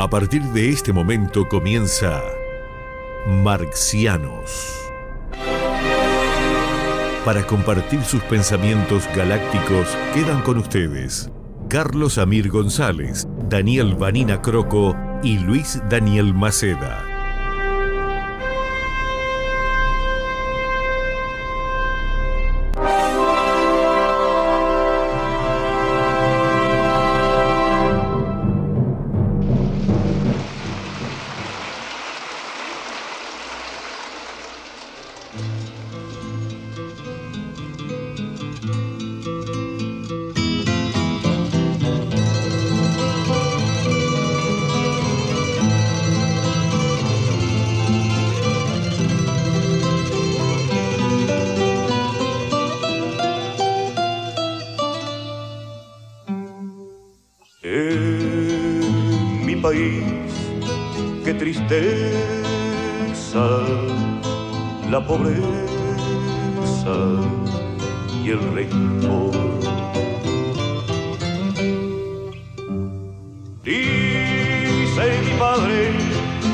A partir de este momento comienza Marxianos. Para compartir sus pensamientos galácticos quedan con ustedes Carlos Amir González, Daniel Vanina Croco y Luis Daniel Maceda. Qué tristeza, la pobreza y el rencor. Dice mi padre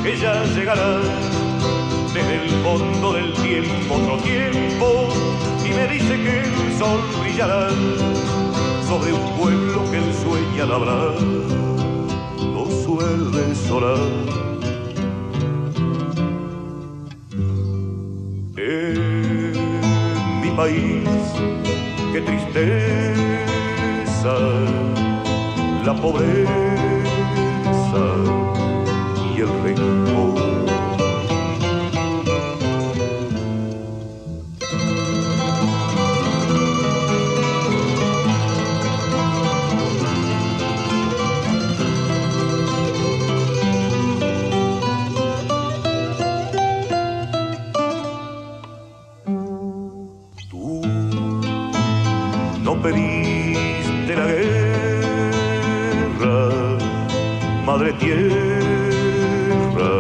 que ya llegará desde el fondo del tiempo otro tiempo, y me dice que el sol brillará sobre un pueblo que él sueña labrar. Suele solar en mi país, qué tristeza, la pobreza y el rencor. Pediste la guerra, madre tierra,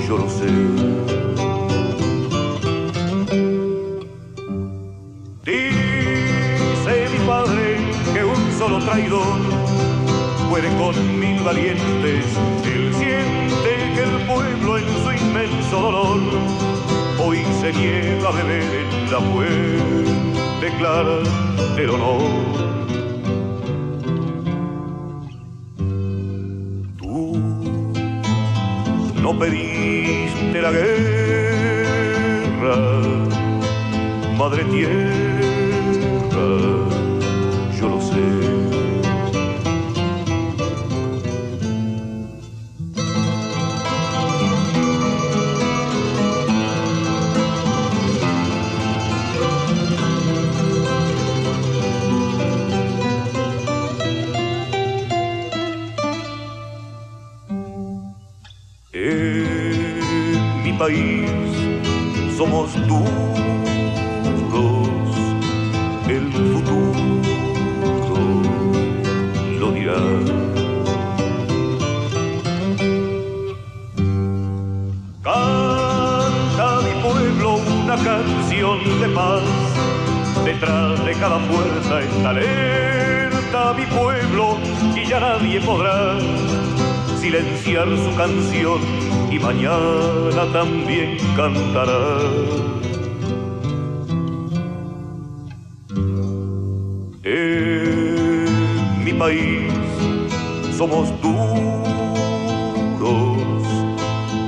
yo lo sé. Dice mi padre que un solo traidor puede con 1000 valientes. Él siente que el pueblo en su inmenso dolor hoy se niega a beber en la fuente clara del honor. Tú no pediste la guerra, madre tierra, yo lo sé. País somos duros, el futuro lo dirá. Canta mi pueblo una canción de paz, detrás de cada puerta está alerta mi pueblo, y ya nadie podrá silenciar su canción, y mañana también cantará. En mi país somos duros,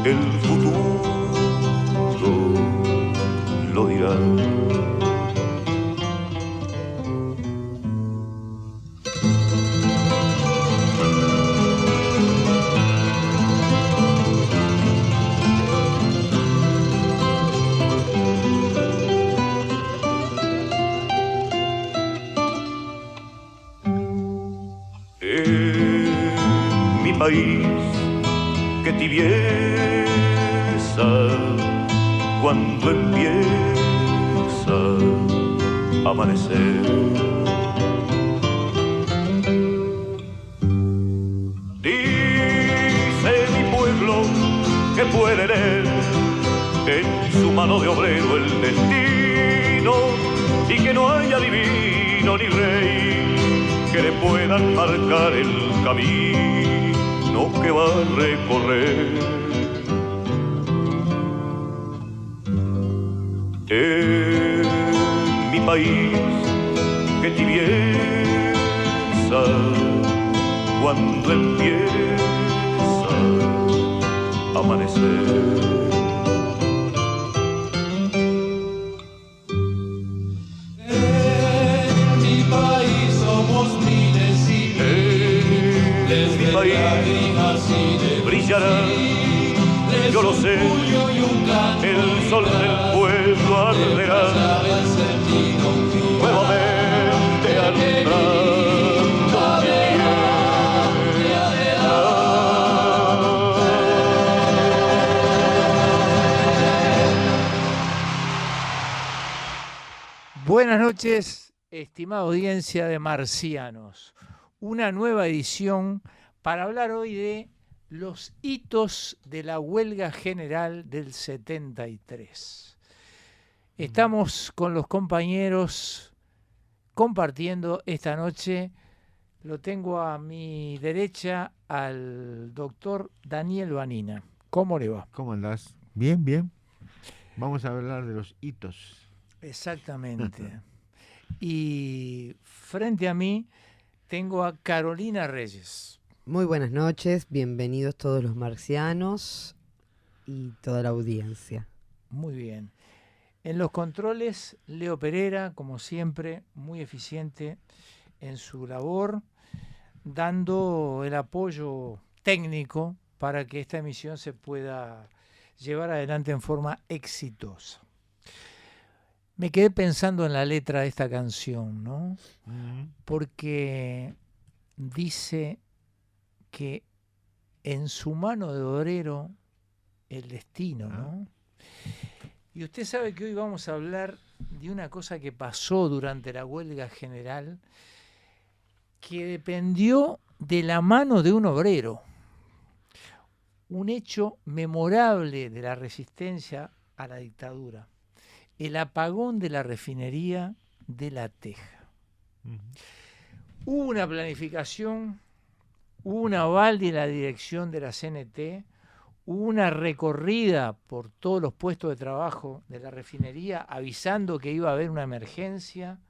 el futuro lo dirá. País, qué tibieza cuando empieza a amanecer. Dice mi pueblo que puede leer en su mano de obrero el destino, y que no haya divino ni rey que le puedan marcar el camino camino que va a recorrer. En mi país, que tibieza cuando empieza a amanecer. Brillará, yo lo sé, el sol del pueblo arderá, nuevamente alumbrando mi tierra. Buenas noches, estimada audiencia de Marcianos. Una nueva edición para hablar hoy de los hitos de la huelga general del 73. Estamos con los compañeros compartiendo esta noche. Lo tengo a mi derecha al doctor Daniel Vanina. ¿Cómo le va? ¿Cómo andás? Bien, bien. Vamos a hablar de los hitos. Exactamente. Y frente a mí tengo a Carolina Reyes. Muy buenas noches, bienvenidos todos los marcianos y toda la audiencia. Muy bien. En los controles, Leo Pereira, como siempre, muy eficiente en su labor, dando el apoyo técnico para que esta emisión se pueda llevar adelante en forma exitosa. Me quedé pensando en la letra de esta canción, ¿no? Porque dice que en su mano de obrero el destino, ¿no? Y usted sabe que hoy vamos a hablar de una cosa que pasó durante la huelga general que dependió de la mano de un obrero. Un hecho memorable de la resistencia a la dictadura. El apagón de la refinería de La Teja. Hubo una planificación, hubo un aval de la dirección de la CNT, hubo una recorrida por todos los puestos de trabajo de la refinería avisando que iba a haber una emergencia,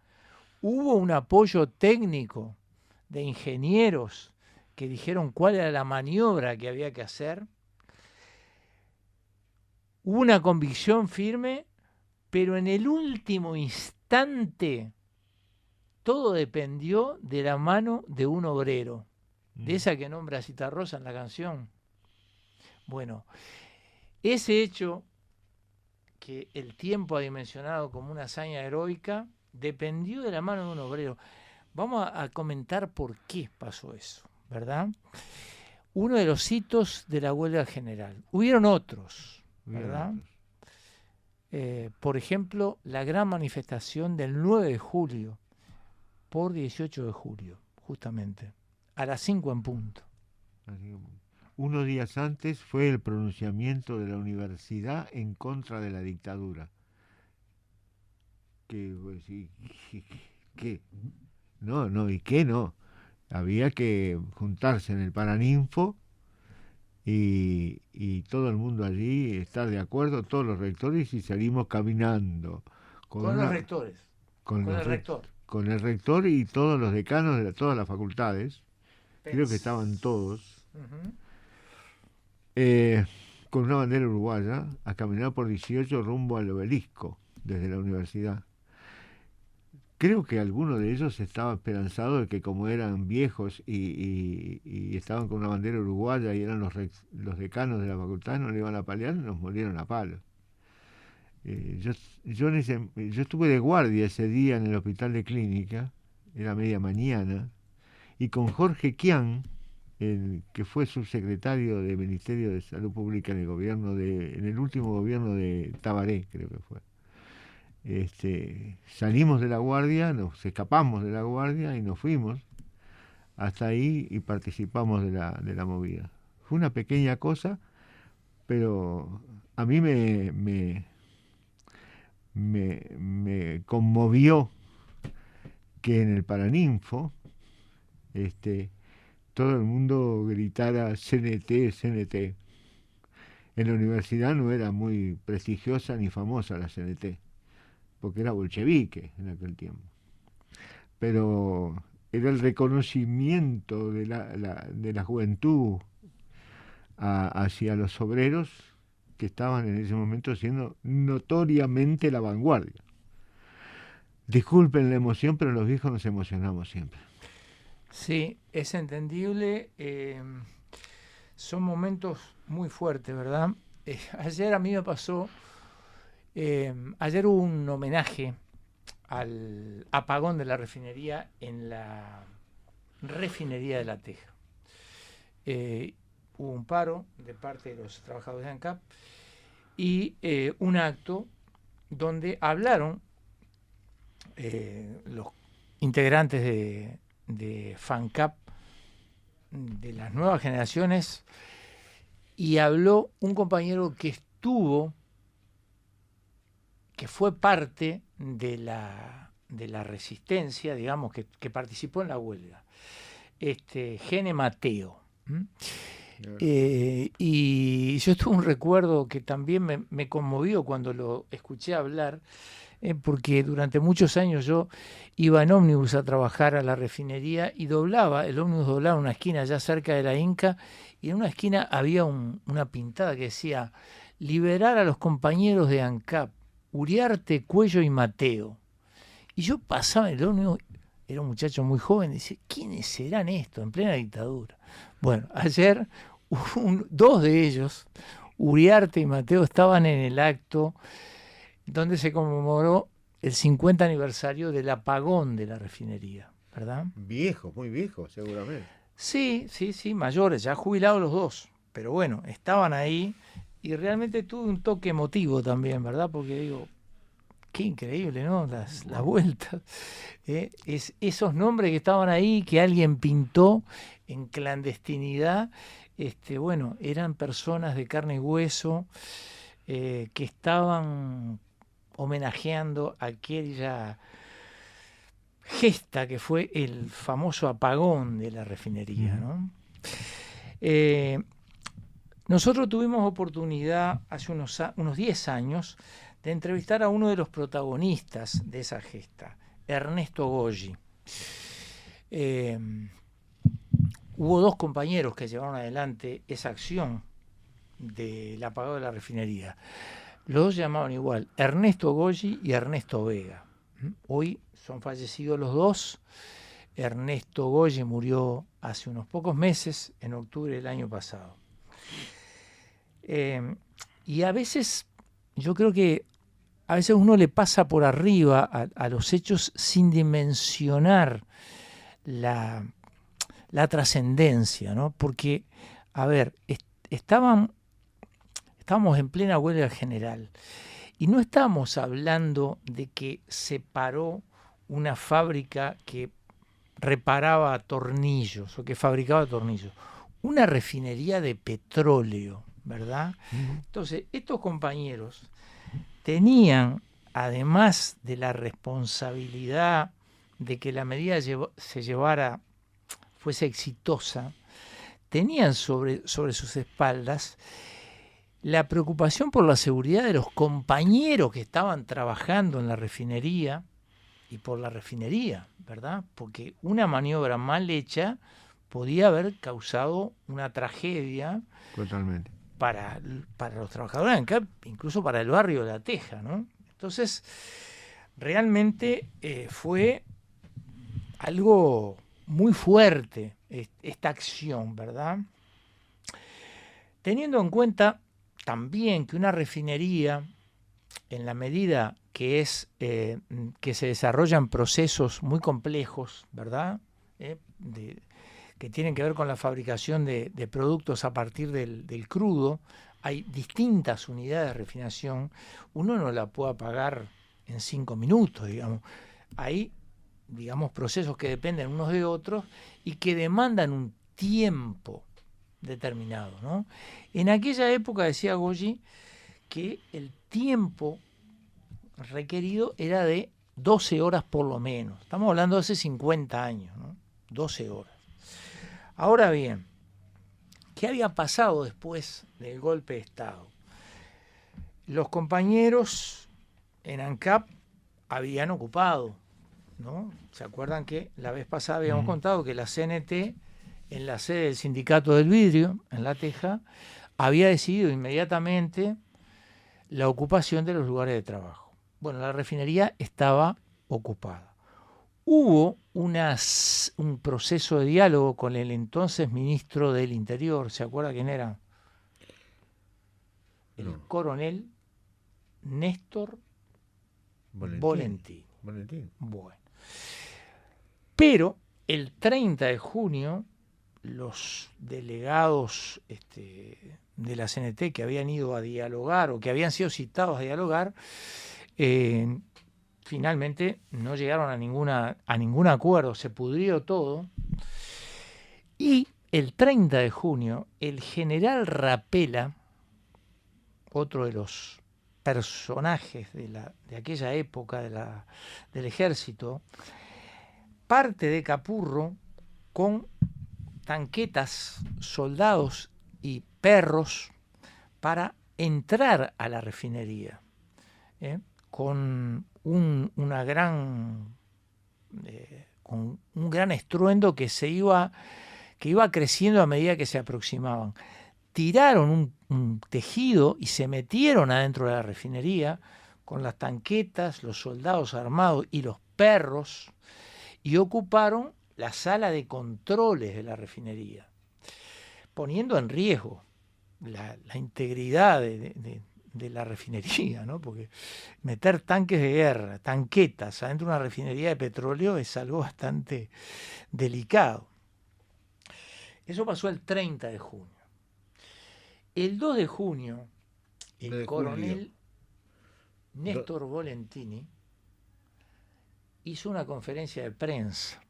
hubo un apoyo técnico de ingenieros que dijeron cuál era la maniobra que había que hacer, hubo una convicción firme, pero en el último instante todo dependió de la mano de un obrero. De esa que nombra Citarrosa en la canción. Bueno, ese hecho que el tiempo ha dimensionado como una hazaña heroica, dependió de la mano de un obrero. Vamos a comentar por qué pasó eso, ¿verdad? Uno de los hitos de la huelga general. Hubieron otros, ¿verdad? Por ejemplo, la gran manifestación del 9 de julio por 18 de julio, justamente. A las 5 en punto. Unos días antes fue el pronunciamiento de la universidad en contra de la dictadura. ¿Qué? No, ¿y qué no? Había que juntarse en el Paraninfo y todo el mundo allí estar de acuerdo, todos los rectores, y salimos caminando. Con los rectores. Con el rector. Con el rector y todos los decanos de todas las facultades. Creo que estaban todos, con una bandera uruguaya, a caminar por 18 rumbo al obelisco, desde la universidad. Creo que alguno de ellos estaba esperanzado de que como eran viejos y estaban con una bandera uruguaya y eran los decanos de la facultad, no le iban a palear, nos murieron a palos. Yo estuve de guardia ese día en el hospital de clínica, era media mañana, y con Jorge Kian, que fue subsecretario del Ministerio de Salud Pública en el último gobierno de Tabaré, creo que fue. Salimos de la guardia, nos escapamos de la guardia y nos fuimos hasta ahí y participamos de la movida. Fue una pequeña cosa, pero a mí me conmovió que en el Paraninfo todo el mundo gritara CNT, CNT. En la universidad no era muy prestigiosa ni famosa la CNT, porque era bolchevique en aquel tiempo. Pero era el reconocimiento de la juventud hacia los obreros que estaban en ese momento siendo notoriamente la vanguardia. Disculpen la emoción, pero los viejos nos emocionamos siempre. Sí, es entendible. Son momentos muy fuertes, ¿verdad? Ayer a mí me pasó, ayer hubo un homenaje al apagón de la refinería en la refinería de La Teja. Hubo un paro de parte de los trabajadores de ANCAP y un acto donde hablaron los integrantes de FANCAP de las nuevas generaciones, y habló un compañero que fue parte de la resistencia, digamos, que participó en la huelga, Gene Mateo. Y yo tuve un recuerdo que también me conmovió cuando lo escuché hablar, porque durante muchos años yo iba en ómnibus a trabajar a la refinería y el ómnibus doblaba una esquina allá cerca de la Inca, y en una esquina había una pintada que decía: liberar a los compañeros de ANCAP, Uriarte, Cuello y Mateo. Y yo pasaba en el ómnibus, era un muchacho muy joven, y decía, ¿quiénes serán estos en plena dictadura? Bueno, ayer dos de ellos, Uriarte y Mateo, estaban en el acto donde se conmemoró el 50 aniversario del apagón de la refinería, ¿verdad? Viejos, muy viejos, seguramente. Sí, mayores, ya jubilados los dos, pero bueno, estaban ahí y realmente tuve un toque emotivo también, ¿verdad? Porque digo, qué increíble, ¿no? Las vueltas. Esos nombres que estaban ahí, que alguien pintó en clandestinidad, bueno, eran personas de carne y hueso que estaban homenajeando aquella gesta que fue el famoso apagón de la refinería, ¿no? Nosotros tuvimos oportunidad hace unos 10 años de entrevistar a uno de los protagonistas de esa gesta, Ernesto Goggi. Hubo dos compañeros que llevaron adelante esa acción del apagado de la refinería. Los dos se llamaban igual, Ernesto Goggi y Ernesto Vega. Hoy son fallecidos los dos. Ernesto Goggi murió hace unos pocos meses, en octubre del año pasado. Y a veces, yo creo que a veces uno le pasa por arriba a los hechos sin dimensionar la trascendencia, ¿no? Porque, a ver, estábamos en plena huelga general y no estábamos hablando de que se paró una fábrica que reparaba tornillos o que fabricaba tornillos, una refinería de petróleo, ¿verdad? Entonces, estos compañeros tenían, además de la responsabilidad de que la medida fuese exitosa, tenían sobre sus espaldas la preocupación por la seguridad de los compañeros que estaban trabajando en la refinería y por la refinería, ¿verdad? Porque una maniobra mal hecha podía haber causado una tragedia. Totalmente. Para los trabajadores, incluso para el barrio de La Teja, ¿no? Entonces, realmente fue algo muy fuerte esta acción, ¿verdad? Teniendo en cuenta también que una refinería, en la medida que se desarrollan procesos muy complejos, ¿verdad? Que tienen que ver con la fabricación de productos a partir del crudo, hay distintas unidades de refinación, uno no la puede apagar en 5 minutos, digamos. Hay, digamos, procesos que dependen unos de otros y que demandan un tiempo determinado, ¿no? En aquella época decía Goggi que el tiempo requerido era de 12 horas por lo menos. Estamos hablando de hace 50 años, ¿no? 12 horas. Ahora bien, ¿qué había pasado después del golpe de Estado? Los compañeros en ANCAP habían ocupado, ¿no? ¿Se acuerdan que la vez pasada habíamos contado que la CNT, en la sede del Sindicato del Vidrio, en La Teja, había decidido inmediatamente la ocupación de los lugares de trabajo? Bueno, la refinería estaba ocupada. Hubo un proceso de diálogo con el entonces ministro del Interior. ¿Se acuerda quién era? El coronel Néstor Volentini. Bueno. Pero el 30 de junio, los delegados de la CNT que habían ido a dialogar o que habían sido citados a dialogar, finalmente no llegaron a ningún acuerdo, se pudrió todo. Y el 30 de junio, el general Rapella, otro de los personajes de aquella época del ejército, parte de Capurro con tanquetas, soldados y perros para entrar a la refinería, con un gran estruendo que iba creciendo a medida que se aproximaban. Tiraron un tejido y se metieron adentro de la refinería con las tanquetas, los soldados armados y los perros, y ocuparon la sala de controles de la refinería, poniendo en riesgo la integridad de la refinería, ¿no? Porque meter tanques de guerra, tanquetas adentro de una refinería de petróleo es algo bastante delicado. Eso pasó el 30 de junio. El 2 de junio, el coronel Néstor Volentini hizo una conferencia de prensa.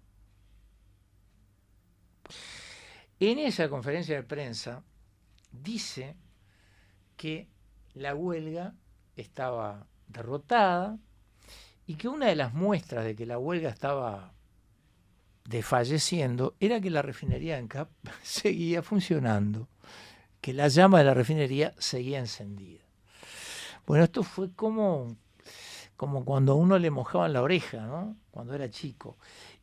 En esa conferencia de prensa dice que la huelga estaba derrotada y que una de las muestras de que la huelga estaba desfalleciendo era que la refinería de ANCAP seguía funcionando, que la llama de la refinería seguía encendida. Bueno, esto fue como cuando a uno le mojaban la oreja, ¿no? Cuando era chico,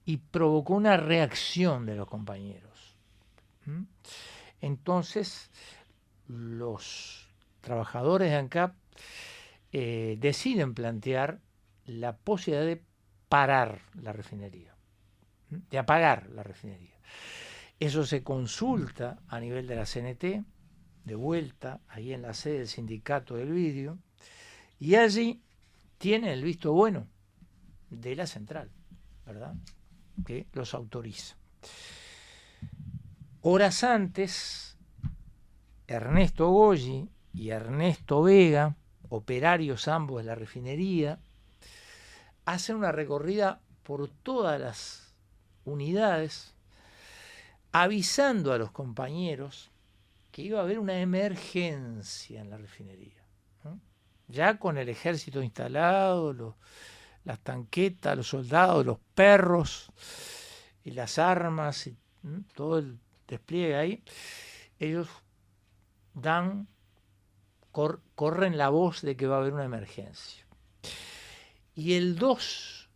y provocó una reacción de los compañeros. Entonces, los trabajadores de ANCAP deciden plantear la posibilidad de parar la refinería, de apagar la refinería. Eso se consulta a nivel de la CNT, de vuelta, ahí en la sede del Sindicato del Vidrio, y allí tienen el visto bueno de la central, ¿verdad?, que los autoriza. Horas antes, Ernesto Goyi y Ernesto Vega, operarios ambos de la refinería, hacen una recorrida por todas las unidades, avisando a los compañeros que iba a haber una emergencia en la refinería, ¿no? Ya con el ejército instalado, las tanquetas, los soldados, los perros y las armas, y todo el despliegue ahí, ellos corren la voz de que va a haber una emergencia. Y el 2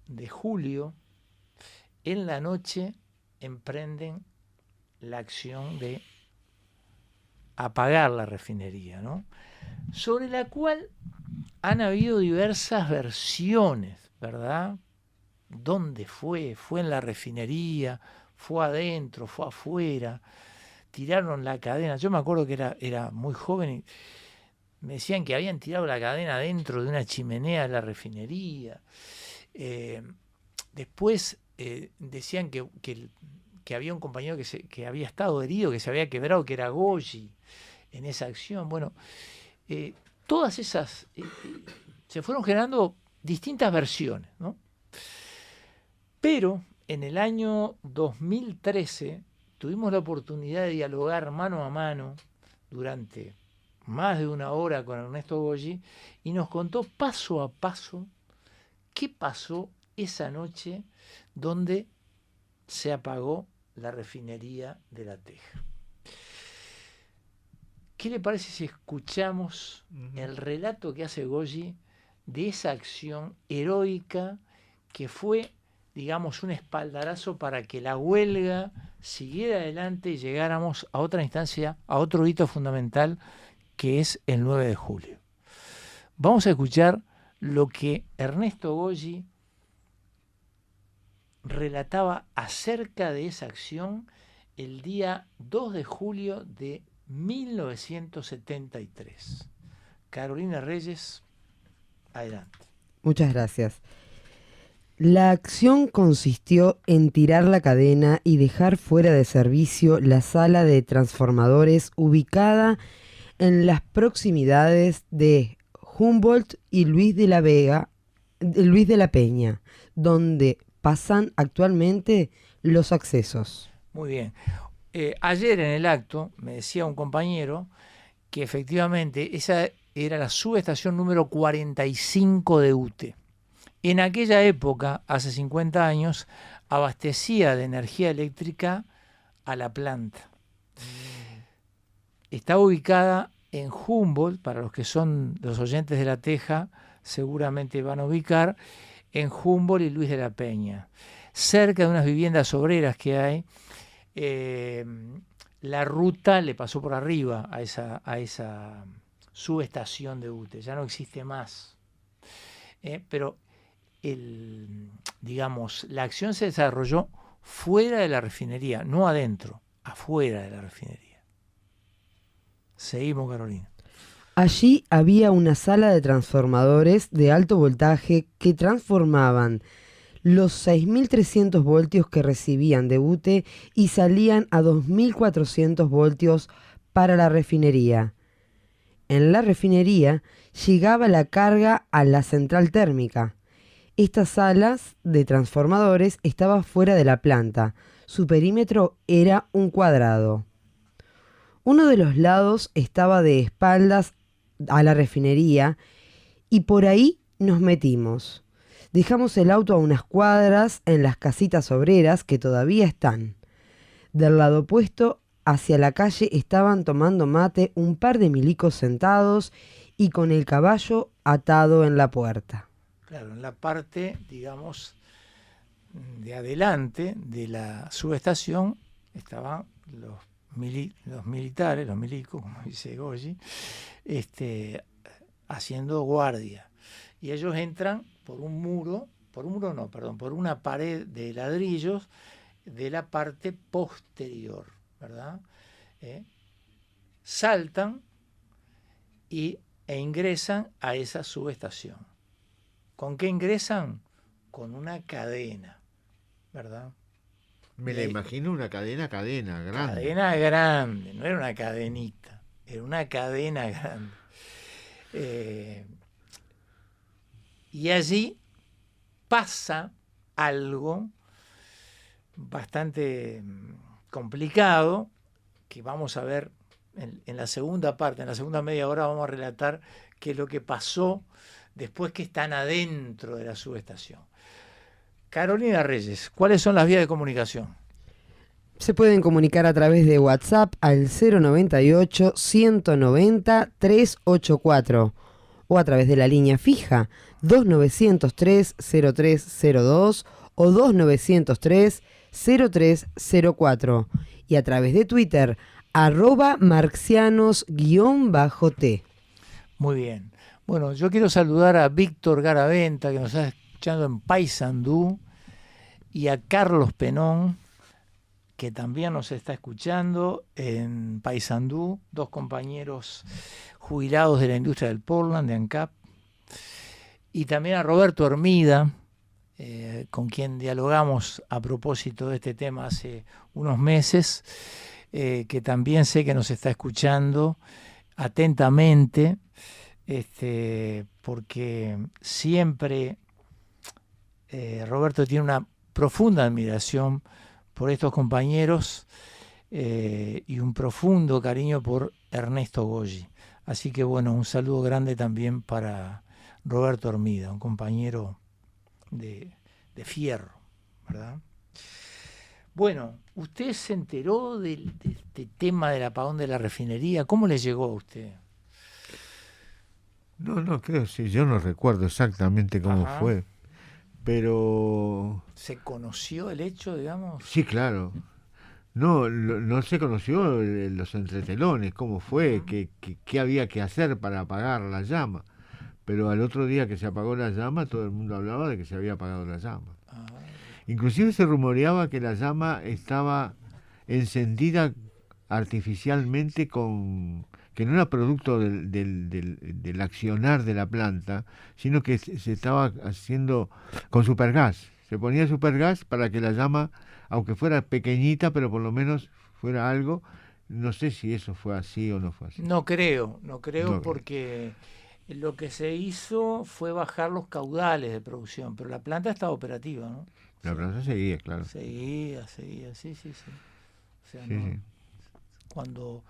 de julio, en la noche, emprenden la acción de apagar la refinería, ¿no?, sobre la cual han habido diversas versiones, ¿verdad? ¿Dónde fue? ¿Fue en la refinería? ¿Fue adentro? ¿Fue afuera? Tiraron la cadena. Yo me acuerdo que era muy joven y me decían que habían tirado la cadena dentro de una chimenea de la refinería. Después decían que había un compañero que había estado herido, que se había quebrado, que era Goyi en esa acción. Bueno, todas esas se fueron generando distintas versiones, ¿no? Pero en el año 2013 tuvimos la oportunidad de dialogar mano a mano durante más de una hora con Ernesto Goyi y nos contó paso a paso qué pasó esa noche donde se apagó la refinería de La Teja. ¿Qué le parece si escuchamos el relato que hace Goggi de esa acción heroica que fue, digamos, un espaldarazo para que la huelga siguiera adelante y llegáramos a otra instancia, a otro hito fundamental, que es el 9 de julio? Vamos a escuchar lo que Ernesto Goggi relataba acerca de esa acción el día 2 de julio de 1973. Carolina Reyes, adelante. Muchas gracias. La acción consistió en tirar la cadena y dejar fuera de servicio la sala de transformadores ubicada en las proximidades de Humboldt y Luis de la Peña, donde pasan actualmente los accesos. Muy bien. Ayer en el acto me decía un compañero que efectivamente esa era la subestación número 45 de UTE. En aquella época, hace 50 años, abastecía de energía eléctrica a la planta. Está ubicada en Humboldt, para los que son los oyentes de La Teja, seguramente van a ubicar, en Humboldt y Luis de la Peña, cerca de unas viviendas obreras que hay. La ruta le pasó por arriba a esa subestación de UTE, ya no existe más. Pero digamos, la acción se desarrolló fuera de la refinería, no adentro, afuera de la refinería. Seguimos, Carolina. Allí había una sala de transformadores de alto voltaje que transformaban los 6.300 voltios que recibían de UTE y salían a 2.400 voltios para la refinería. En la refinería llegaba la carga a la central térmica. Estas salas de transformadores estaban fuera de la planta. Su perímetro era un cuadrado. Uno de los lados estaba de espaldas a la refinería y por ahí nos metimos. Dejamos el auto a unas cuadras en las casitas obreras que todavía están. Del lado opuesto, hacia la calle, estaban tomando mate un par de milicos sentados y con el caballo atado en la puerta. Claro, en la parte, digamos, de adelante de la subestación estaban los militares, los milicos, como dice Goggi, haciendo guardia. Y ellos entran por una pared de ladrillos de la parte posterior, ¿verdad? Saltan e ingresan a esa subestación. ¿Con qué ingresan? Con una cadena, ¿verdad? Me la imagino una cadena grande. Cadena grande, no era una cadenita, era una cadena grande. Y allí pasa algo bastante complicado que vamos a ver en la segunda parte, en la segunda media hora vamos a relatar qué es lo que pasó después que están adentro de la subestación. Carolina Reyes, ¿cuáles son las vías de comunicación? Se pueden comunicar a través de WhatsApp al 098-190-384 o a través de la línea fija 2903-0302 o 2903-0304 y a través de Twitter @marxianos_t. Muy bien. Bueno, yo quiero saludar a Víctor Garaventa, que nos está escuchando en Paysandú, y a Carlos Penón, que también nos está escuchando en Paysandú, dos compañeros jubilados de la industria del Portland, de ANCAP, y también a Roberto Hermida, con quien dialogamos a propósito de este tema hace unos meses, que también sé que nos está escuchando atentamente, porque siempre Roberto tiene una profunda admiración por estos compañeros y un profundo cariño por Ernesto Goggi. Así que bueno, un saludo grande también para Roberto Hermida, un compañero de fierro, ¿verdad? Bueno, ¿usted se enteró de este tema del apagón de la refinería? ¿Cómo le llegó a usted? No, creo, sí, yo no recuerdo exactamente cómo Ajá. fue, pero ¿Se conoció el hecho, digamos? sí, claro. No se conoció los entretelones, cómo fue, qué había que hacer para apagar la llama. Pero al otro día que se apagó la llama, todo el mundo hablaba de que se había apagado la llama. Ah, Inclusive se rumoreaba que la llama estaba encendida artificialmente que no era producto del accionar de la planta, sino que se estaba haciendo con supergas. Se ponía supergas para que la llama, aunque fuera pequeñita, pero por lo menos fuera algo. No sé si eso fue así o no fue así. no creo No, porque lo que se hizo fue bajar los caudales de producción, pero la planta estaba operativa, ¿no? la Sí. planta seguía, claro. Seguía, sí. O sea, Sí, no, sí. cuando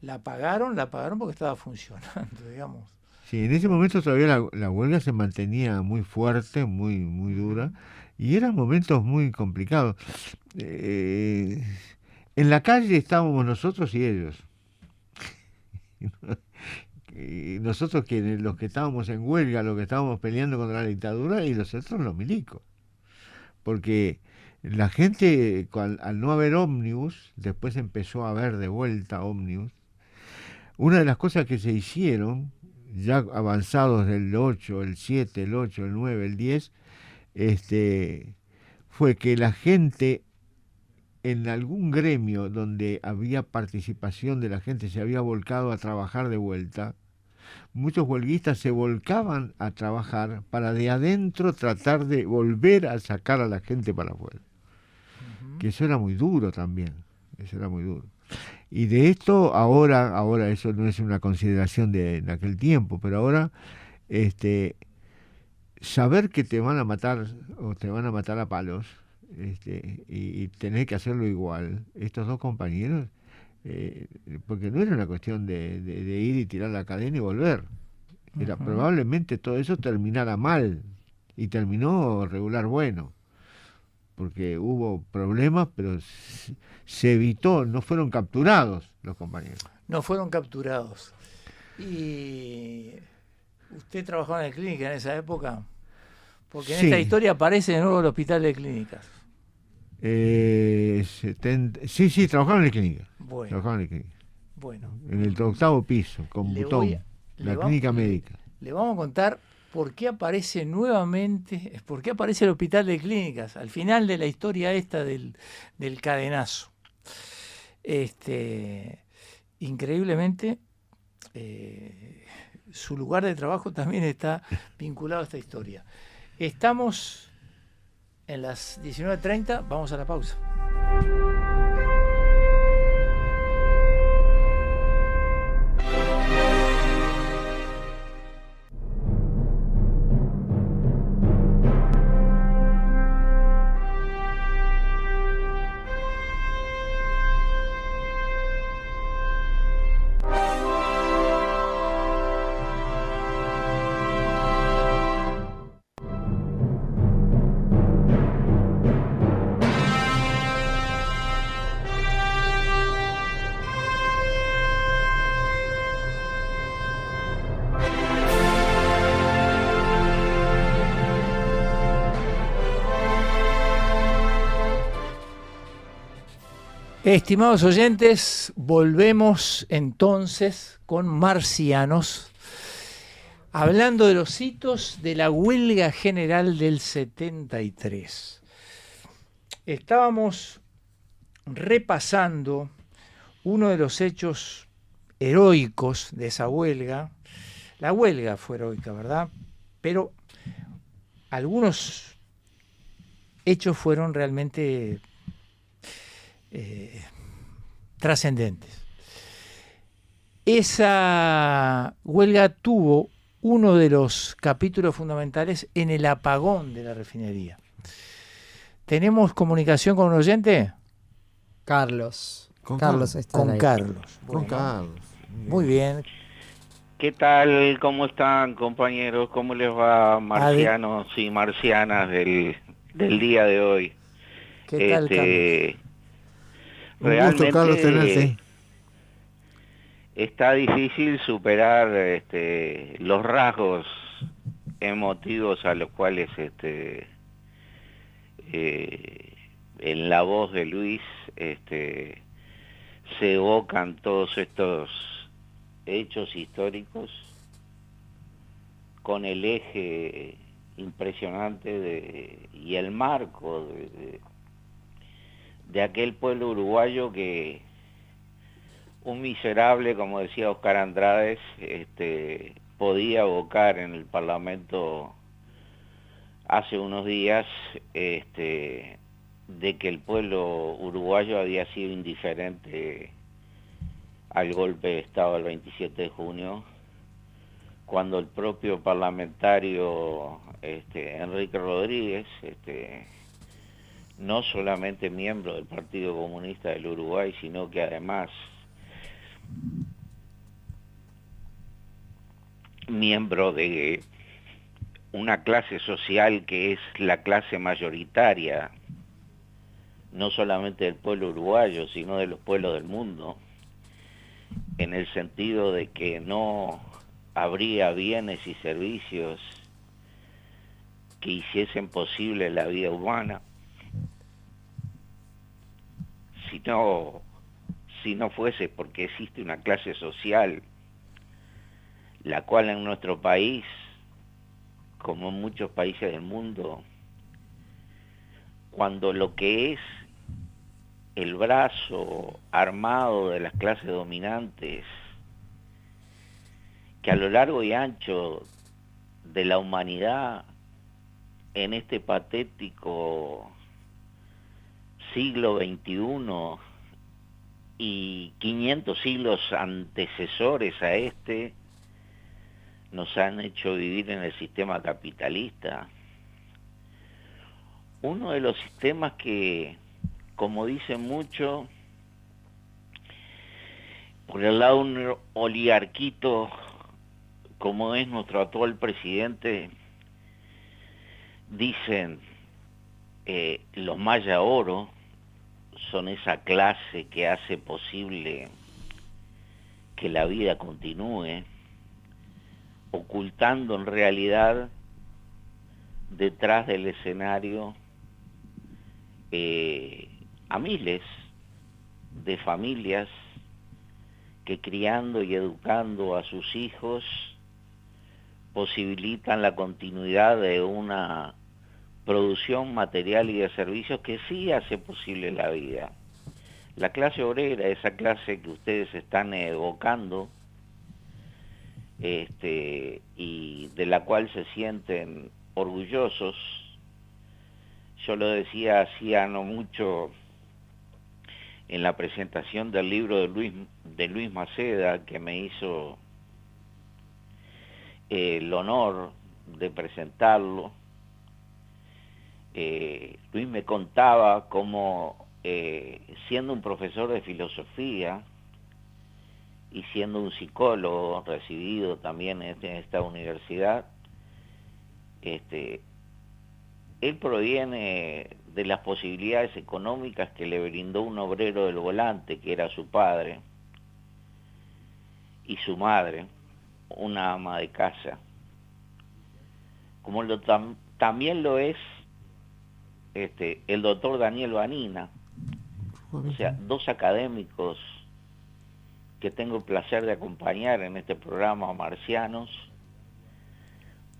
la pagaron porque estaba funcionando, digamos. Sí, en ese momento todavía la huelga se mantenía muy fuerte, muy dura, y eran momentos muy complicados. Eh, en la calle estábamos nosotros y ellos. Y nosotros los que estábamos en huelga, los que estábamos peleando contra la dictadura, y los otros los milicos. Porque la gente, al no haber ómnibus, después empezó a haber de vuelta ómnibus. Una de las cosas que se hicieron, ya avanzados del 8, el 7, el 8, el 9, el 10, fue que la gente en algún gremio donde había participación de la gente se había volcado a trabajar de vuelta. Muchos huelguistas se volcaban a trabajar para de adentro tratar de volver a sacar a la gente para afuera. Que eso era muy duro también, eso era muy duro. Y de esto ahora eso no es una consideración de aquel tiempo, pero ahora saber que te van a matar o te van a matar a palos, y tener que hacerlo igual, estos dos compañeros, porque no era una cuestión de ir y tirar la cadena y volver. Era probablemente todo eso terminara mal y terminó regular bueno, porque hubo problemas, pero se evitó, no fueron capturados los compañeros. No fueron capturados. ¿Y usted trabajaba en la clínica en esa época? Porque en Sí. esta historia aparece de nuevo el hospital de clínicas. Sí, trabajaban en la clínica. Bueno, Trabajaban en la clínica. bueno. En el octavo piso, con Le botón. voy a- La clínica médica. Le vamos a contar por qué aparece nuevamente, por qué aparece el hospital de clínicas al final de la historia esta del cadenazo. Increíblemente, su lugar de trabajo también está vinculado a esta historia. Estamos en las 19:30, vamos a la pausa. Estimados oyentes, volvemos entonces con Marcianos, hablando de los hitos de la huelga general del 73. Estábamos repasando uno de los hechos heroicos de esa huelga. La huelga fue heroica, ¿verdad? Pero algunos hechos fueron realmente trascendentes. Esa huelga tuvo uno de los capítulos fundamentales en el apagón de la refinería. ¿Tenemos comunicación con un oyente? Carlos. Con Carlos está Con ahí. Carlos. Con Bueno, Carlos. muy bien. ¿Qué tal? ¿Cómo están, compañeros? ¿Cómo les va, marcianos y marcianas del día de hoy? ¿Qué tal, Carlos? Un gusto, Carlos, tenerte. Está difícil superar los rasgos emotivos a los cuales en la voz de Luis se evocan todos estos hechos históricos con el eje impresionante y el marco de aquel pueblo uruguayo que un miserable, como decía Oscar Andrades, podía evocar en el Parlamento hace unos días de que el pueblo uruguayo había sido indiferente al golpe de Estado del 27 de junio, cuando el propio parlamentario Enrique Rodríguez, no solamente miembro del Partido Comunista del Uruguay, sino que además miembro de una clase social que es la clase mayoritaria, no solamente del pueblo uruguayo, sino de los pueblos del mundo, en el sentido de que no habría bienes y servicios que hiciesen posible la vida humana si no fuese porque existe una clase social, la cual en nuestro país, como en muchos países del mundo, cuando lo que es el brazo armado de las clases dominantes, que a lo largo y ancho de la humanidad, en este patético siglo XXI y 500 siglos antecesores a nos han hecho vivir en el sistema capitalista. Uno de los sistemas que, como dicen mucho, por el lado de un oligarquito como es nuestro actual presidente, dicen los Maya Oro son esa clase que hace posible que la vida continúe, ocultando en realidad detrás del escenario a miles de familias que criando y educando a sus hijos posibilitan la continuidad de una producción material y de servicios que sí hace posible la vida. La clase obrera, esa clase que ustedes están evocando, y de la cual se sienten orgullosos. Yo lo decía hacía no mucho en la presentación del libro de Luis Maceda, que me hizo el honor de presentarlo. Luis me contaba cómo, siendo un profesor de filosofía y siendo un psicólogo recibido también en esta universidad, él proviene de las posibilidades económicas que le brindó un obrero del volante, que era su padre, y su madre, una ama de casa, como también lo es el doctor Daniel Vanina, o sea, dos académicos que tengo el placer de acompañar en este programa Marcianos,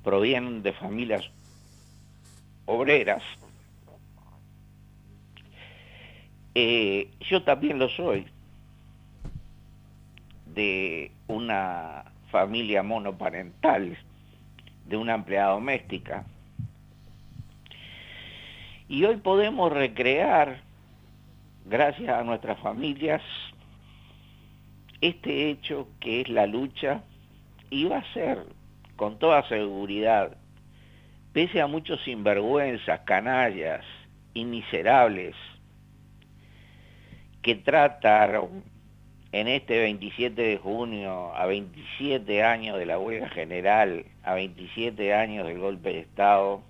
provienen de familias obreras. Yo también lo soy, de una familia monoparental, de una empleada doméstica. Y hoy podemos recrear, gracias a nuestras familias, este hecho que es la lucha, y va a ser, con toda seguridad, pese a muchos sinvergüenzas, canallas y miserables que trataron en este 27 de junio, a 27 años de la huelga general, a 27 años del golpe de Estado,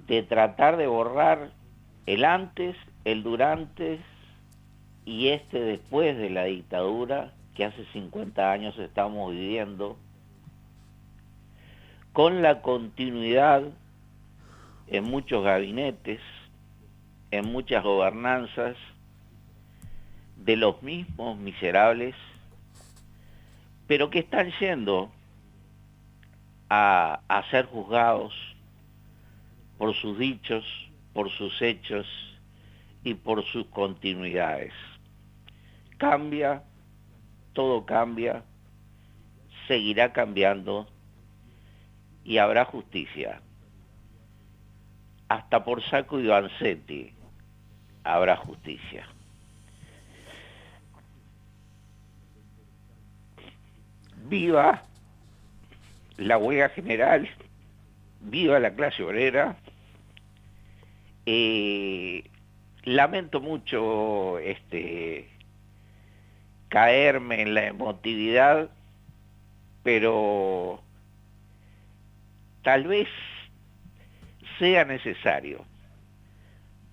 de tratar de borrar el antes, el durante y después de la dictadura que hace 50 años estamos viviendo, con la continuidad en muchos gabinetes, en muchas gobernanzas, de los mismos miserables, pero que están yendo a ser juzgados por sus dichos, por sus hechos y por sus continuidades. Cambia, todo cambia, seguirá cambiando y habrá justicia. Hasta por Sacco y Vanzetti habrá justicia. Viva la huelga general, viva la clase obrera. Lamento mucho caerme en la emotividad, pero tal vez sea necesario,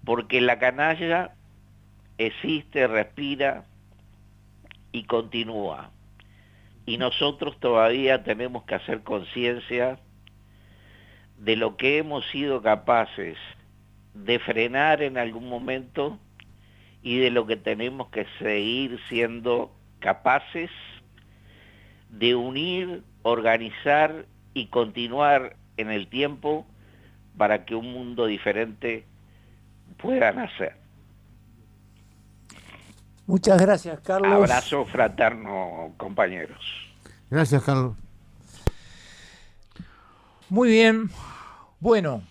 porque la canalla existe, respira y continúa. Y nosotros todavía tenemos que hacer conciencia de lo que hemos sido capaces de frenar en algún momento y de lo que tenemos que seguir siendo capaces de unir, organizar y continuar en el tiempo para que un mundo diferente pueda nacer. Muchas gracias, Carlos. Abrazo fraterno, compañeros. Gracias, Carlos. Muy bien. Bueno,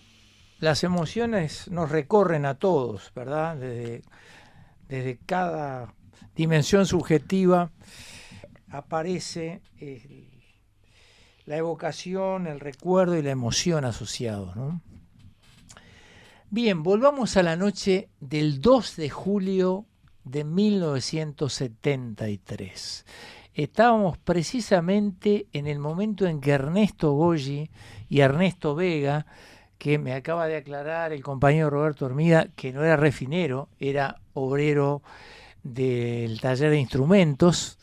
las emociones nos recorren a todos, ¿verdad? Desde cada dimensión subjetiva aparece la evocación, el recuerdo y la emoción asociados, ¿no? Bien, volvamos a la noche del 2 de julio de 1973. Estábamos precisamente en el momento en que Ernesto Goyi y Ernesto Vega, que me acaba de aclarar el compañero Roberto Hormida, que no era refinero, era obrero del taller de instrumentos,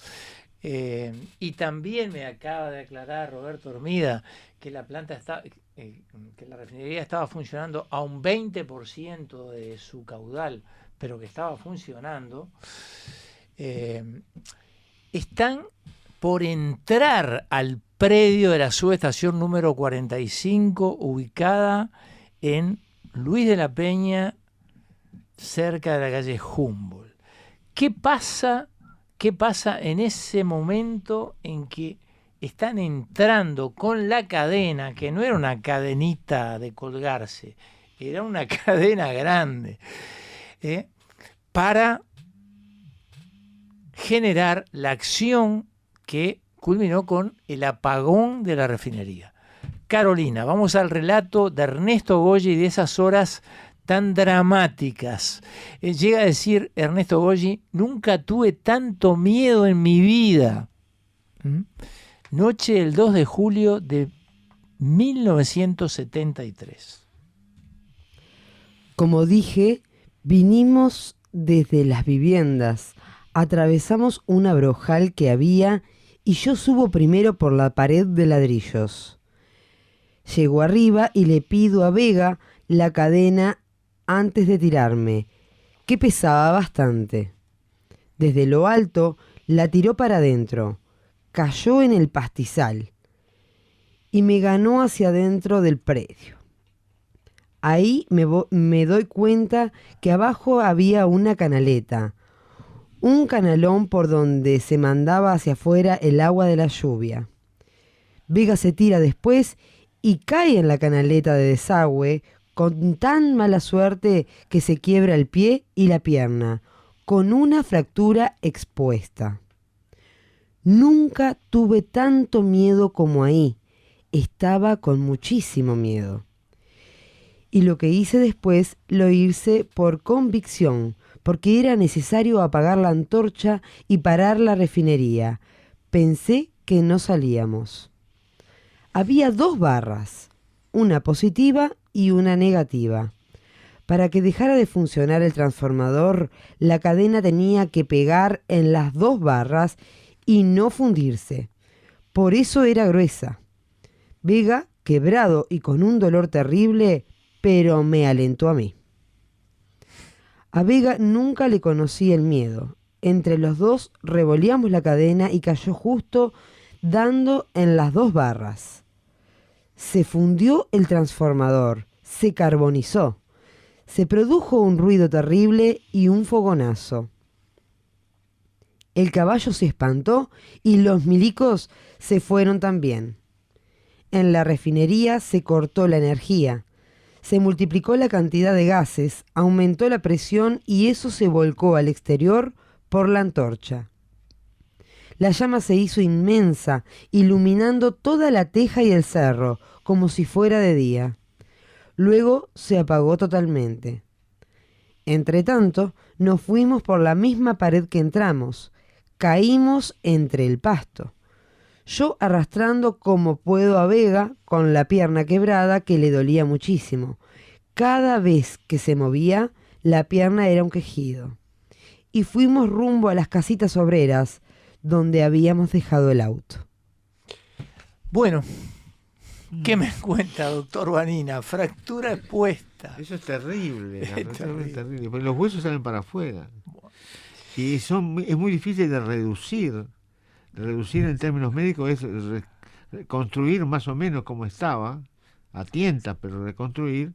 y también me acaba de aclarar Roberto Hormida que la planta que la refinería estaba funcionando a un 20% de su caudal, pero que estaba funcionando. Están por entrar al predio de la subestación número 45, ubicada en Luis de la Peña, cerca de la calle Humboldt. ¿Qué pasa en ese momento en que están entrando con la cadena, que no era una cadenita de colgarse, era una cadena grande, para generar la acción que culminó con el apagón de la refinería? Carolina, vamos al relato de Ernesto Goyi y de esas horas tan dramáticas. Llega a decir Ernesto Goyi: nunca tuve tanto miedo en mi vida. Noche del 2 de julio de 1973. Como dije, vinimos desde las viviendas, atravesamos un abrojal que había y yo subo primero por la pared de ladrillos. Llego arriba y le pido a Vega la cadena antes de tirarme, que pesaba bastante. Desde lo alto la tiró para adentro, cayó en el pastizal y me ganó hacia adentro del predio. Ahí me doy cuenta que abajo había una canaleta, un canalón por donde se mandaba hacia afuera el agua de la lluvia. Vega se tira después y cae en la canaleta de desagüe con tan mala suerte que se quiebra el pie y la pierna, con una fractura expuesta. Nunca tuve tanto miedo como ahí. Estaba con muchísimo miedo. Y lo que hice después lo hice por convicción, porque era necesario apagar la antorcha y parar la refinería. Pensé que no salíamos. Había 2 barras, una positiva y una negativa. Para que dejara de funcionar el transformador, la cadena tenía que pegar en las 2 barras y no fundirse. Por eso era gruesa. Vega, quebrado y con un dolor terrible, pero me alentó a mí. A Vega nunca le conocí el miedo. Entre los dos revolíamos la cadena y cayó justo dando en las 2 barras. Se fundió el transformador, se carbonizó. Se produjo un ruido terrible y un fogonazo. El caballo se espantó y los milicos se fueron también. En la refinería se cortó la energía. Se multiplicó la cantidad de gases, aumentó la presión y eso se volcó al exterior por la antorcha. La llama se hizo inmensa, iluminando toda la teja y el cerro, como si fuera de día. Luego se apagó totalmente. Entretanto, nos fuimos por la misma pared que entramos. Caímos entre el pasto. Yo arrastrando como puedo a Vega con la pierna quebrada que le dolía muchísimo. Cada vez que se movía, la pierna era un quejido. Y fuimos rumbo a las casitas obreras, donde habíamos dejado el auto. Bueno, ¿qué me cuenta, doctor Vanina? Fractura expuesta. Eso es terrible, Es terrible. es terrible, porque los huesos salen para afuera. Y es muy difícil de reducir. Reducir en términos médicos es reconstruir más o menos como estaba, a tientas, pero reconstruir,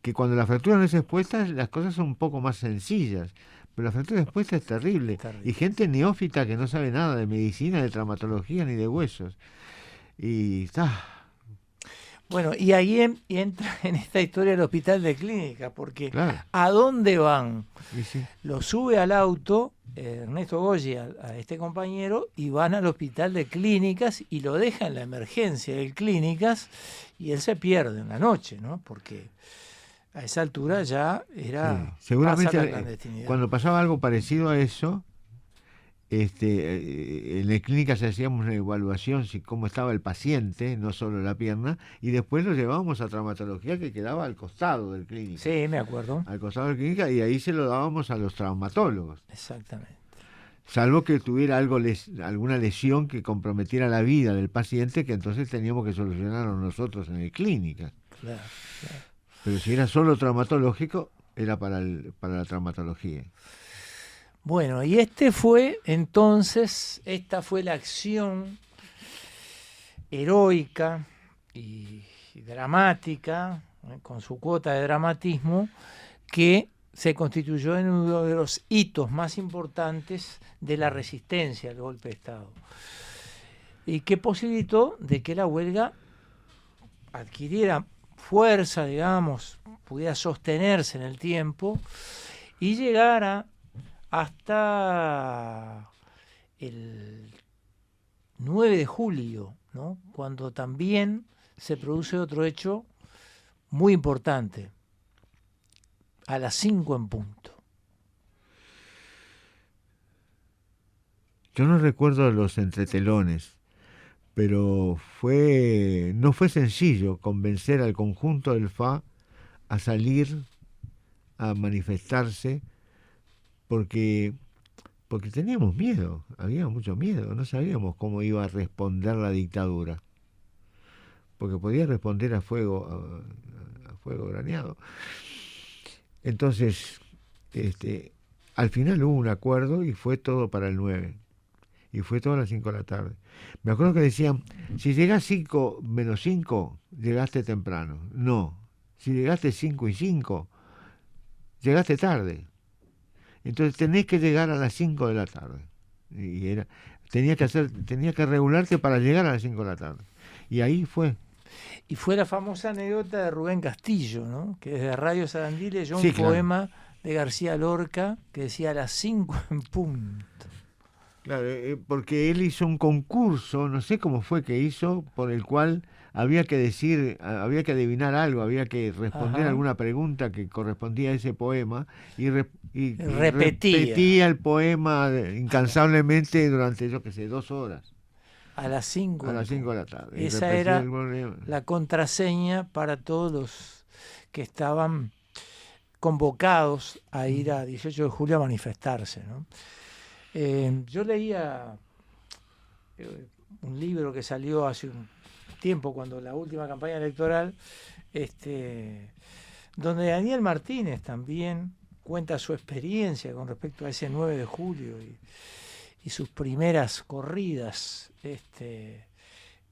que cuando la fractura no es expuesta, las cosas son un poco más sencillas. Pero la fractura expuesta es terrible. Y gente neófita que no sabe nada de medicina, de traumatología ni de huesos. Y está. Bueno, y ahí entra en esta historia el hospital de clínica, porque Claro. ¿a dónde van? Y sí. Lo sube al auto Ernesto Goyi a este compañero y van al hospital de clínicas y lo dejan en la emergencia de clínicas y él se pierde en la noche, ¿no? Porque a esa altura ya era Seguramente pasa la clandestinidad. cuando pasaba algo parecido a eso, en la clínica hacíamos una evaluación si cómo estaba el paciente, no solo la pierna, y después lo llevábamos a traumatología que quedaba al costado del clínica. Sí, me acuerdo. Al costado del clínica, y ahí se lo dábamos a los traumatólogos. Exactamente. Salvo que tuviera alguna lesión que comprometiera la vida del paciente, que entonces teníamos que solucionarlo nosotros en la clínica. Claro, claro. Pero si era solo traumatológico, era para la traumatología. Bueno, y esta fue la acción heroica y dramática, con su cuota de dramatismo, que se constituyó en uno de los hitos más importantes de la resistencia al golpe de Estado, y que posibilitó de que la huelga adquiriera fuerza, digamos, pudiera sostenerse en el tiempo y llegara hasta el 9 de julio, ¿no? Cuando también se produce otro hecho muy importante, a las 5 en punto. Yo no recuerdo los entretelones, pero no fue sencillo convencer al conjunto del FA a salir a manifestarse porque teníamos miedo, había mucho miedo, no sabíamos cómo iba a responder la dictadura, porque podía responder a fuego graneado. Entonces, al final hubo un acuerdo y fue todo para el 9. Y fue todo a las 5 de la tarde. Me acuerdo que decían, si llegás 5 menos 5, llegaste temprano. No, si llegaste 5 y 5, llegaste tarde. Entonces tenés que llegar a las 5 de la tarde. Y tenía que regularte para llegar a las 5 de la tarde. Y ahí fue. Y fue la famosa anécdota de Rubén Castillo, ¿no? Que desde Radio Sarandí leyó Sí, un claro. poema de García Lorca que decía a las 5 en punto. Claro, porque él hizo un concurso, no sé cómo fue que hizo, por el cual había que adivinar algo, había que responder Ajá. alguna pregunta que correspondía a ese poema y Repetía. repetía el poema incansablemente durante, 2 horas, A las 5. a las 5 de la tarde. Y Esa repetía era el poema. la contraseña para todos que estaban convocados a ir a 18 de julio a manifestarse, ¿no? Yo leía un libro que salió hace un tiempo, cuando la última campaña electoral, donde Daniel Martínez también cuenta su experiencia con respecto a ese 9 de julio y sus primeras corridas,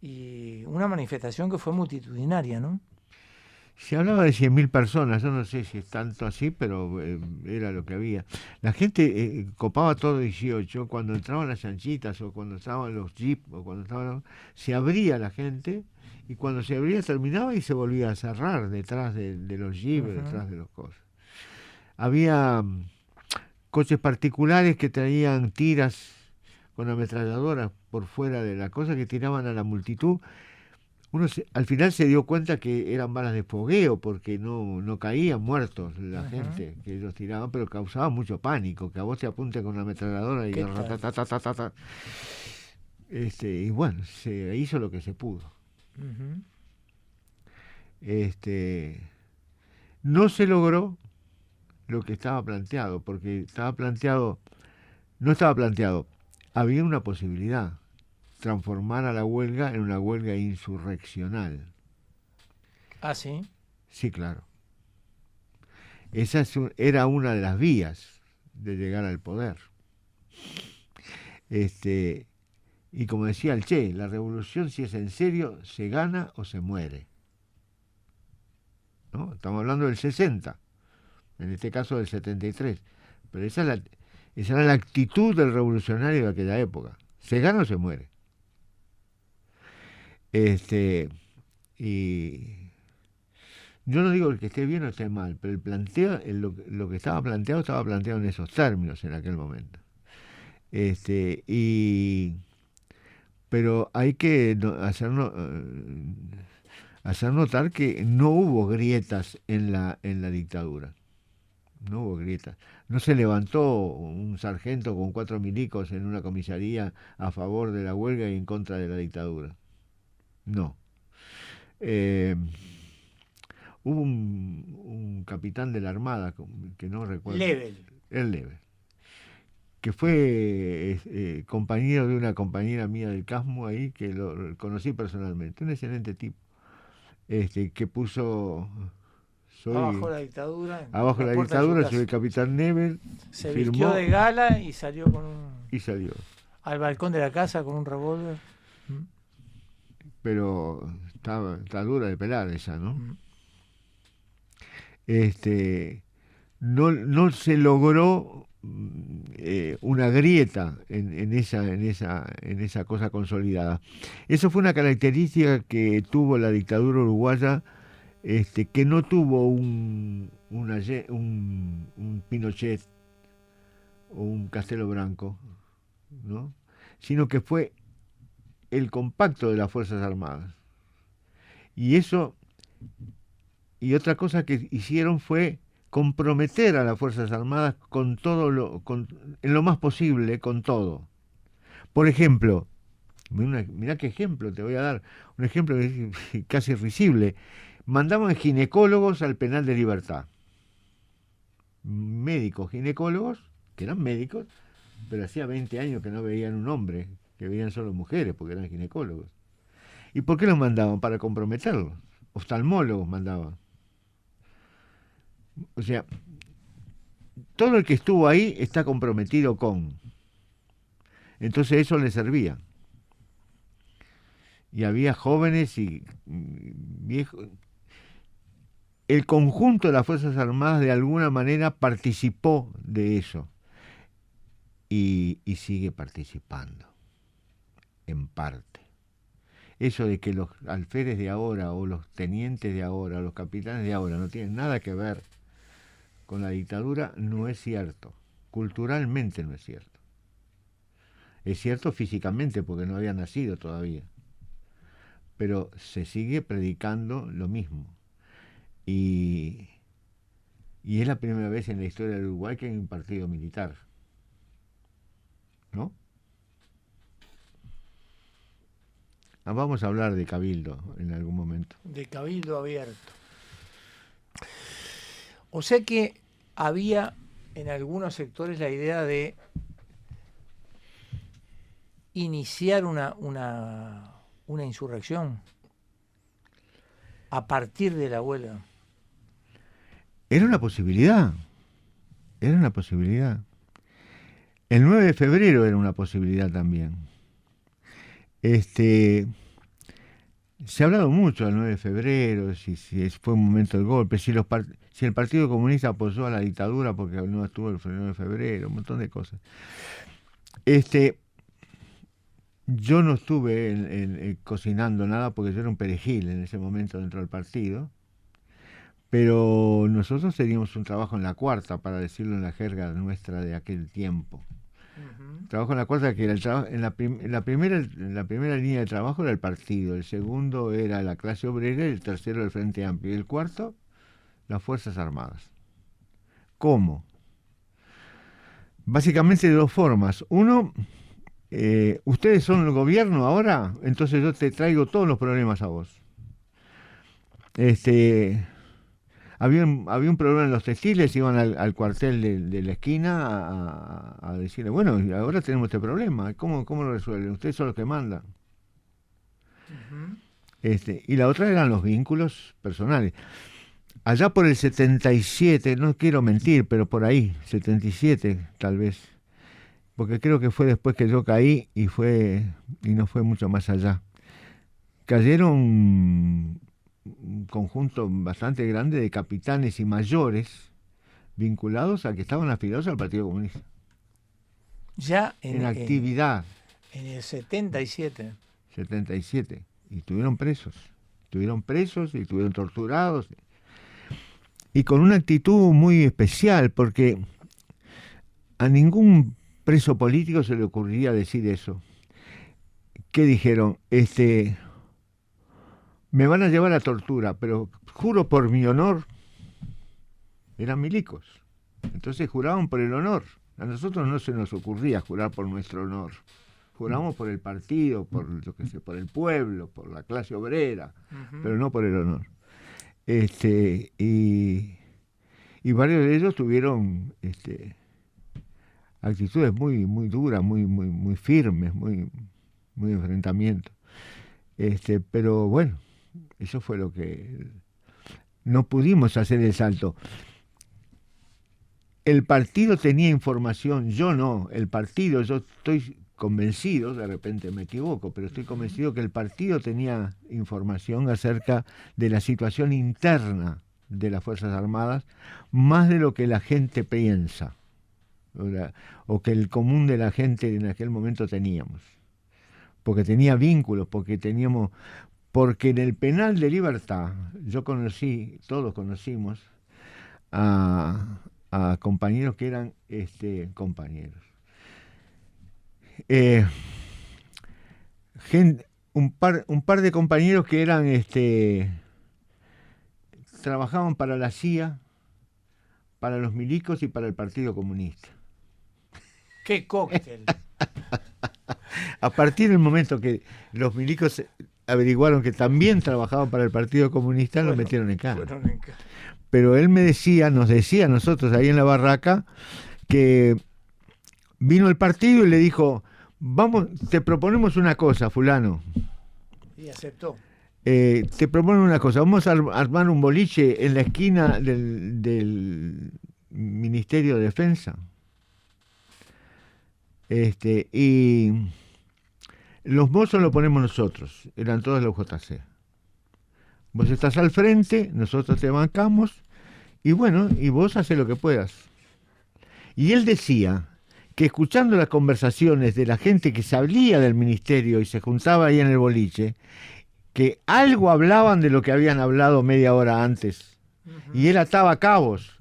y una manifestación que fue multitudinaria, ¿no? Se hablaba de 100.000 personas, yo no sé si es tanto así, pero era lo que había. La gente copaba todo 18, cuando entraban las chanchitas o cuando estaban los jeeps o cuando estaban, se abría la gente y cuando se abría terminaba y se volvía a cerrar detrás de los jeeps, detrás de los cosas. Había coches particulares que traían tiras con ametralladoras por fuera de la cosa que tiraban a la multitud. Al final se dio cuenta que eran balas de fogueo porque no caían muertos la gente que ellos tiraban, pero causaba mucho pánico, que a vos te apunte con una ametralladora y y bueno, se hizo lo que se pudo. No se logró lo que estaba planteado, porque no estaba planteado, había una posibilidad: transformar a la huelga en una huelga insurreccional. ¿Ah, sí? Sí, claro. Esa era una de las vías de llegar al poder. Y como decía el Che, la revolución, si es en serio, se gana o se muere. ¿No? Estamos hablando del 60, en este caso del 73. Pero esa era la actitud del revolucionario de aquella época. Se gana o se muere. Y yo no digo que esté bien o esté mal, pero lo que estaba planteado en esos términos en aquel momento. Pero hay que hacer notar que no hubo grietas en la dictadura. No hubo grietas. No se levantó un sargento con 4 milicos en una comisaría a favor de la huelga y en contra de la dictadura. No. Hubo un capitán de la Armada, que no recuerdo. Lebel, que fue compañero de una compañera mía del Casmo ahí, que lo conocí personalmente. Un excelente tipo. Que puso... Abajo la dictadura. Abajo la dictadura, soy el capitán Nebel. Se vistió de gala y salió y salió al balcón de la casa con un revólver. Pero está dura de pelar esa, ¿no? No se logró una grieta en esa cosa consolidada. Eso fue una característica que tuvo la dictadura uruguaya, que no tuvo un Pinochet o un Castelo Branco, ¿no? Sino que fue el compacto de las Fuerzas Armadas. Y otra cosa que hicieron fue comprometer a las Fuerzas Armadas en lo más posible con todo. Por ejemplo, mirá qué ejemplo te voy a dar, un ejemplo casi risible. Mandaban ginecólogos al penal de Libertad. Médicos, ginecólogos, que eran médicos, pero hacía 20 años que no veían un hombre, que veían solo mujeres, porque eran ginecólogos. ¿Y por qué los mandaban? Para comprometerlos. Oftalmólogos mandaban. O sea, todo el que estuvo ahí está comprometido con. Entonces eso le servía. Y había jóvenes y viejos. El conjunto de las Fuerzas Armadas de alguna manera participó de eso. Y sigue participando, en parte. Eso de que los alférez de ahora, o los tenientes de ahora, o los capitanes de ahora no tienen nada que ver con la dictadura, no es cierto. Culturalmente no es cierto. Es cierto físicamente, porque no había nacido todavía. Pero se sigue predicando lo mismo. Y es la primera vez en la historia del Uruguay que hay un partido militar, ¿no? Vamos a hablar de Cabildo en algún momento. De Cabildo abierto. O sea que había en algunos sectores la idea de iniciar una insurrección a partir de la huelga. Era una posibilidad. Era una posibilidad. El 9 de febrero era una posibilidad también. Se ha hablado mucho del 9 de febrero, si fue un momento del golpe, si el Partido Comunista apoyó a la dictadura porque no estuvo el 9 de febrero, un montón de cosas. Yo no estuve cocinando nada porque yo era un perejil en ese momento dentro del partido, pero nosotros teníamos un trabajo en la cuarta, para decirlo en la jerga nuestra de aquel tiempo. Trabajo en la cuarta, que era en la primera línea de trabajo era el partido, el segundo era la clase obrera y el tercero el Frente Amplio y el cuarto las Fuerzas Armadas. ¿Cómo? Básicamente de dos formas. Uno, ustedes son el gobierno ahora, entonces yo te traigo todos los problemas a vos. Había un problema en los textiles, iban al cuartel de la esquina a decirle, bueno, ahora tenemos este problema, ¿cómo lo resuelven? Ustedes son los que mandan. Y la otra eran los vínculos personales. Allá por el 77, no quiero mentir, pero por ahí, 77 tal vez, porque creo que fue después que yo caí y no fue mucho más allá. Cayeron un conjunto bastante grande de capitanes y mayores vinculados a que estaban afiliados al Partido Comunista. Ya en actividad. En el 77. 77. Y estuvieron presos. Y estuvieron torturados. Y con una actitud muy especial, porque a ningún preso político se le ocurriría decir eso. ¿Qué dijeron? Me van a llevar a tortura, pero juro por mi honor. Eran milicos. Entonces juraban por el honor. A nosotros no se nos ocurría jurar por nuestro honor. Juramos por el partido, por el pueblo, por la clase obrera, pero no por el honor. Y varios de ellos tuvieron actitudes muy, muy duras, muy firmes, muy enfrentamiento. Pero bueno, eso fue lo que no pudimos hacer el salto. El partido tenía información, yo no. El partido, yo estoy convencido, de repente me equivoco, pero estoy convencido que el partido tenía información acerca de la situación interna de las Fuerzas Armadas, más de lo que la gente piensa, o que el común de la gente en aquel momento teníamos. Porque tenía vínculos, porque en el penal de Libertad, todos conocimos a compañeros que eran compañeros. Un par de compañeros que eran trabajaban para la CIA, para los milicos y para el Partido Comunista. ¡Qué cóctel! A partir del momento que los milicos averiguaron que también trabajaban para el Partido Comunista, lo metieron en cana. Pero él nos decía a nosotros ahí en la barraca, que vino el partido y le dijo, vamos, te proponemos una cosa, fulano. Y aceptó. Te proponen una cosa, vamos a armar un boliche en la esquina del Ministerio de Defensa. Y los mozos lo ponemos nosotros, eran todos los JC. Vos estás al frente, nosotros te bancamos, y bueno, y vos haces lo que puedas. Y él decía que escuchando las conversaciones de la gente que salía del ministerio y se juntaba ahí en el boliche, que algo hablaban de lo que habían hablado media hora antes, y él ataba cabos.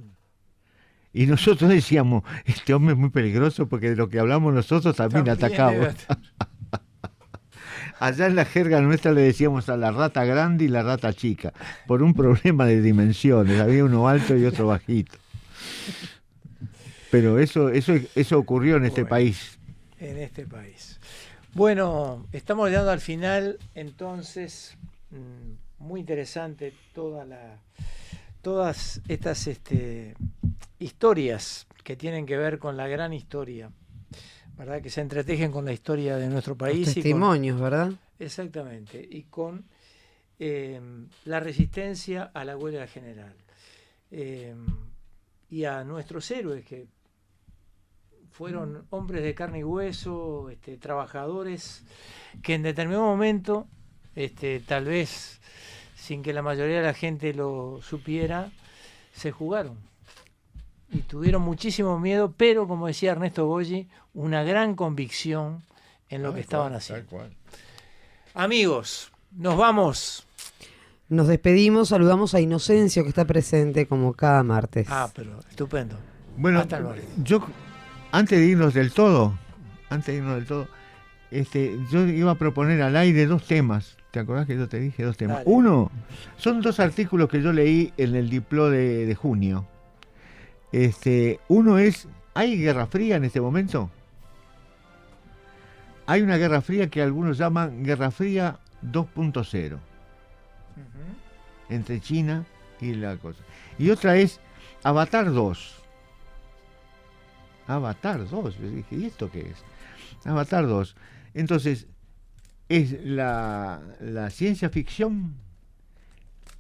Y nosotros decíamos, este hombre es muy peligroso porque de lo que hablamos nosotros también atacamos. Allá en la jerga nuestra le decíamos a la rata grande y la rata chica, por un problema de dimensiones, había uno alto y otro bajito. Pero eso ocurrió en este país. En este país. Bueno, estamos llegando al final, entonces, muy interesante toda todas estas historias que tienen que ver con la gran historia, ¿verdad? Que se entretejen con la historia de nuestro país. Los testimonios, ¿verdad? Exactamente, y con la resistencia a la huelga general. Y a nuestros héroes, que fueron hombres de carne y hueso, trabajadores, que en determinado momento, tal vez sin que la mayoría de la gente lo supiera, se jugaron. Y tuvieron muchísimo miedo, pero como decía Ernesto Goyi, una gran convicción en lo que estaban haciendo. Amigos, nos vamos. Nos despedimos, saludamos a Inocencio, que está presente como cada martes. Pero estupendo. Bueno, Hasta el martes. yo, antes de irnos del todo, yo iba a proponer al aire 2 temas. ¿Te acordás que yo te dije 2 temas? Dale. Uno, son 2 artículos que yo leí en el Diplo de junio. Uno es, ¿hay guerra fría en este momento? Hay una guerra fría que algunos llaman Guerra Fría 2.0 entre China y la cosa. Y otra es Avatar 2. Avatar 2. Yo dije, ¿y esto qué es? Avatar 2. Entonces, es la ciencia ficción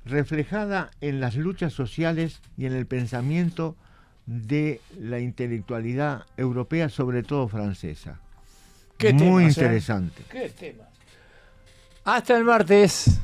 reflejada en las luchas sociales y en el pensamiento de la intelectualidad europea, sobre todo francesa. ¿Qué Muy temas, interesante. ¿Qué tema? Hasta el martes.